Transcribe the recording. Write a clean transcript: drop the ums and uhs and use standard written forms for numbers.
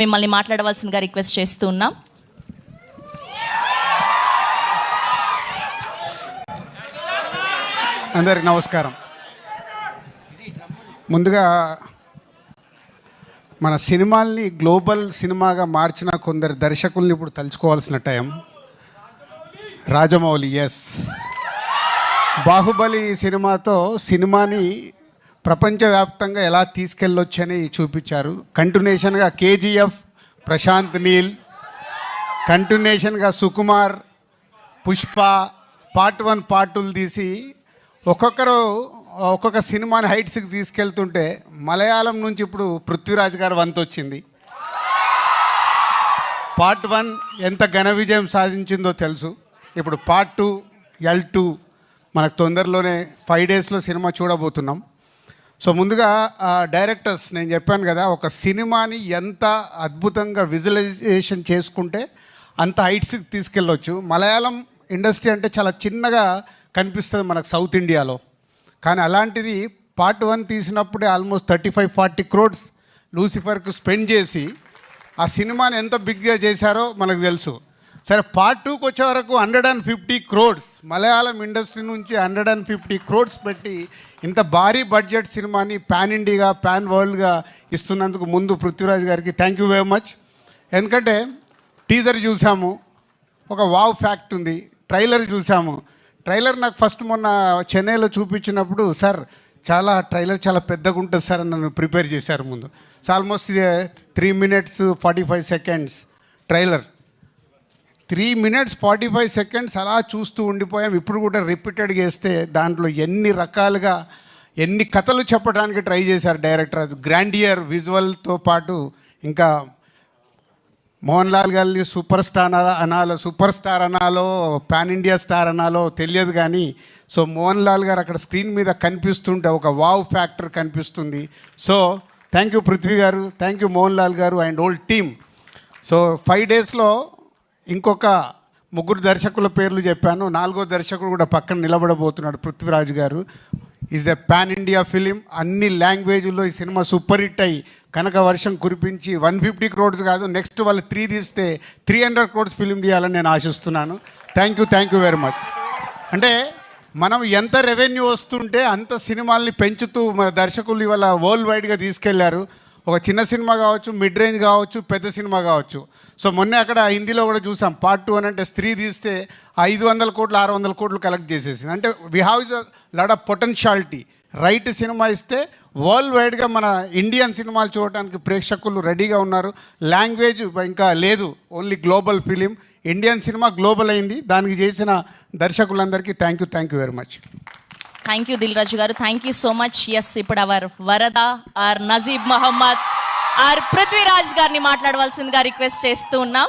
మిమ్మల్ని మాట్లాడవలసిందిగా రిక్వెస్ట్ చేస్తూ ఉన్నాం. అందరికి నమస్కారం. ముందుగా మన సినిమాల్ని గ్లోబల్ సినిమాగా మార్చిన కొందరు దర్శకుల్ని ఇప్పుడు తలుచుకోవాల్సిన టైం. రాజమౌళి, ఎస్, బాహుబలి సినిమాతో సినిమాని ప్రపంచవ్యాప్తంగా ఎలా తీసుకెళ్ళొచ్చని చూపించారు. కంటిన్యూషన్గా కేజీఎఫ్, ప్రశాంత్ నీల్, కంటిన్యూషన్గా సుకుమార్, పుష్ప పార్ట్ 1 పార్ట్ 2 తీసి ఒక్కొక్కరు ఒక్కొక్క సినిమాని హైట్స్కి తీసుకెళ్తుంటే మలయాళం నుంచి ఇప్పుడు పృథ్వీరాజ్ గారు వంతు వచ్చింది. పార్ట్ 1 ఎంత ఘన విజయం సాధించిందో తెలుసు. ఇప్పుడు పార్ట్ 2 L2 మనకు తొందరలోనే 5 డేస్లో సినిమా చూడబోతున్నాం. సో ముందుగా డైరెక్టర్స్, నేను చెప్పాను కదా, ఒక సినిమాని ఎంత అద్భుతంగా విజువలైజేషన్ చేసుకుంటే అంత హైట్స్కి తీసుకెళ్ళొచ్చు. మలయాళం ఇండస్ట్రీ అంటే చాలా చిన్నగా కనిపిస్తుంది మనకు సౌత్ ఇండియాలో, కానీ అలాంటిది పార్ట్ 1 తీసినప్పుడే ఆల్మోస్ట్ 35-40 crores లూసిఫర్కి స్పెండ్ చేసి ఆ సినిమాని ఎంత బిగ్గా చేశారో మనకు తెలుసు. సరే, పార్ట్ 2కి వచ్చే వరకు 150 crores మలయాళం ఇండస్ట్రీ నుంచి 150 crores పెట్టి ఇంత భారీ బడ్జెట్ సినిమాని పాన్ ఇండియాగా, పాన్ వరల్డ్గా ఇస్తున్నందుకు ముందు పృథ్వీరాజ్ గారికి థ్యాంక్ యూ వెరీ మచ్. ఎందుకంటే టీజర్ చూసాము, ఒక వావ్ ఫ్యాక్ట్ ఉంది. ట్రైలర్ చూసాము. ట్రైలర్ నాకు ఫస్ట్ మొన్న చెన్నైలో చూపించినప్పుడు, సార్ ట్రైలర్ చాలా పెద్దగా ఉంటుంది సార్ అని నన్ను ప్రిపేర్ చేశారు ముందు. So almost 3 minutes 45 seconds trailer. 3 minutes 45 seconds అలా చూస్తూ ఉండిపోయాం. ఇప్పుడు కూడా రిపీటెడ్గా వేస్తే దాంట్లో ఎన్ని రకాలుగా ఎన్ని కథలు చెప్పడానికి ట్రై చేశారు డైరెక్టర్. అది గ్రాండియర్ విజువల్తో పాటు ఇంకా మోహన్ లాల్ గారిని సూపర్ స్టార్ అనాలో పాన్ ఇండియా స్టార్ అనాలో తెలియదు, కానీ సో మోహన్ లాల్ గారు అక్కడ స్క్రీన్ మీద కనిపిస్తుంటే ఒక వావ్ ఫ్యాక్టర్ కనిపిస్తుంది. సో థ్యాంక్ యూ పృథ్వీ గారు, థ్యాంక్ యూ మోహన్ లాల్ గారు అండ్ ఓల్డ్ టీమ్. సో 5 డేస్లో ఇంకొక 3 దర్శకుల పేర్లు చెప్పాను. 4వ దర్శకుడు కూడా పక్కన నిలబడబోతున్నాడు, పృథ్వీరాజ్ గారు. Is a pan India film. అన్ని లాంగ్వేజ్లో ఈ సినిమా సూపర్ హిట్ అయ్యి కనుక వర్షం కురిపించి 150 crores కాదు, నెక్స్ట్ వాళ్ళు 3 తీస్తే 300 crores ఫిలిం తీయాలని నేను ఆశిస్తున్నాను. Thank you very much. అంటే మనం ఎంత రెవెన్యూ వస్తుంటే అంత సినిమాల్ని పెంచుతూ మన దర్శకులు ఇవాళ వరల్డ్ వైడ్గా తీసుకెళ్లారు. ఒక చిన్న సినిమా కావచ్చు, మిడ్ రేంజ్ కావచ్చు, పెద్ద సినిమా కావచ్చు. సో మొన్న అక్కడ హిందీలో కూడా చూసాం, పార్ట్ 2 అని అంటే స్త్రీ తీస్తే 500 crores 600 crores కలెక్ట్ చేసేసింది. అంటే we have is lot of potentiality. Right cinema ఇస్తే వరల్డ్ వైడ్గా మన ఇండియన్ సినిమాలు చూడటానికి ప్రేక్షకులు రెడీగా ఉన్నారు. లాంగ్వేజ్ ఇంకా లేదు, only global film. Indian cinema global అయింది. దానికి చేసిన దర్శకులందరికీ thank you very much. Thank you Dil Raju గారు, thank you so much. Yes, ఇప్పుడు our Varada or Najeeb Mohammed or Prithviraj గారిని మాట్లాడవలసిందిగా రిక్వెస్ట్ చేస్తూ ఉన్నాం.